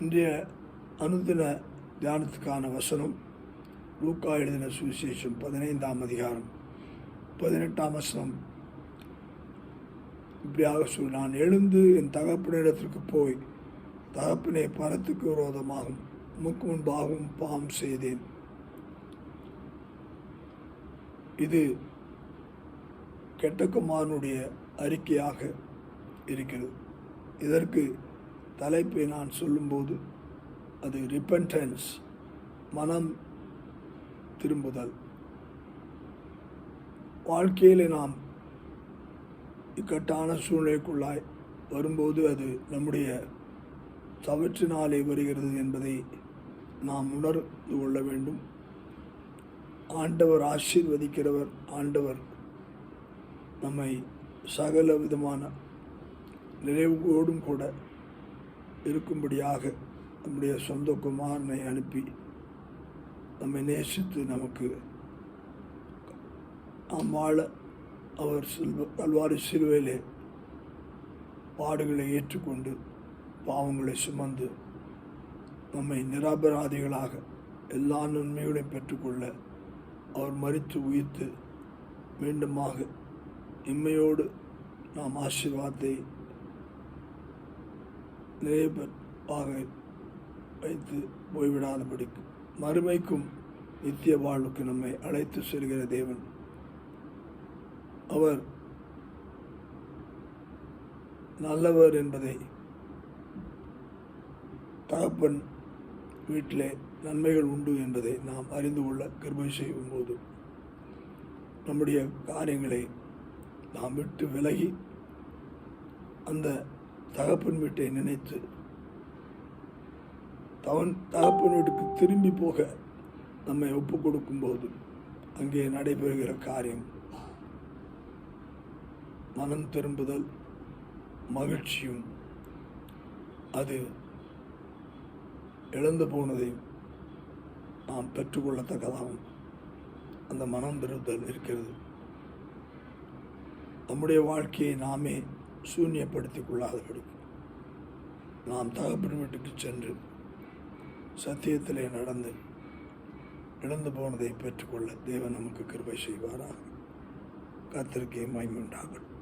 இன்றைய அனுதின தியானத்துக்கான வசனம் லூக்கா எழுதின சுவிசேஷம் 15ஆம் அதிகாரம் 18ஆம் வசனம். இப்படியாக சொல், நான் எழுந்து என் தகப்பனிடத்திற்கு போய், தகப்பனே, பரத்துக்கு விரோதமாகவும் உமக்கு முன்பாகவும் பாவம் செய்தேன். இது கெட்டகுமாரனுடைய அறிக்கையாக இருக்கிறது. இதற்கு தலைப்பை நான் சொல்லும்போது அது ரிப்பென்டன்ஸ், மனம் திரும்புதல். வாழ்க்கையில் நாம் இக்கட்டான சூழ்நிலைக்குள்ளாய் வரும்போது அது நம்முடைய தவற்றினாலே வருகிறது என்பதை நாம் உணர்ந்து கொள்ள வேண்டும். ஆண்டவர் ஆசீர்வதிக்கிறவர். ஆண்டவர் நம்மை சகல விதமான நிறைவோடும் கூட இருக்கும்படியாக நம்முடைய சொந்த குமாரனை அனுப்பி நம்மை நேசித்து நமக்கு நாம் வாழ அவர் கல்வாரி சிலுவையிலே பாடுகளை ஏற்றுக்கொண்டு பாவங்களை சுமந்து நம்மை நிரபராதிகளாக எல்லா நன்மைகளையும் பெற்றுக்கொள்ள அவர் மரித்து உயிர்த்து மீண்டுமாக இம்மையோடு நாம் ஆசீர்வாதத்தை நிறைவாக வைத்து போய்விடாதபடிக்கு மறுமைக்கும் நித்திய வாழ்வுக்கு நம்மை அழைத்து செல்கிற தேவன். அவர் நல்லவர் என்பதை தகப்பன் வீட்டிலே நன்மைகள் உண்டு என்பதை நாம் அறிந்து கொள்ள கிருபை செய்யும் போது நம்முடைய காரியங்களை நாம் விட்டு விலகி அந்த தகப்பன் வீட்டை நினைத்து தகப்பன் வீட்டுக்கு திரும்பி போக நம்மை ஒப்பு கொடுக்கும்போது அங்கே நடைபெறுகிற காரியம் மனம் திரும்புதல், மகிழ்ச்சியும், அது இழந்து போனதையும் நாம் பெற்றுக்கொள்ளத்தக்கதாகவும் அந்த மனம் திரும்புதல் இருக்கிறது. நம்முடைய வாழ்க்கையை நாமே சூன்யப்படுத்திக் கொள்ளாதபடி நாம் தகப்பன் வீட்டுக்கு சென்று சத்தியத்திலே நடந்து இழந்து போனதை பெற்றுக்கொள்ள தேவன் நமக்கு கிருபை செய்வாராக. கர்த்தருக்கே மகிமை உண்டாகட்டும்.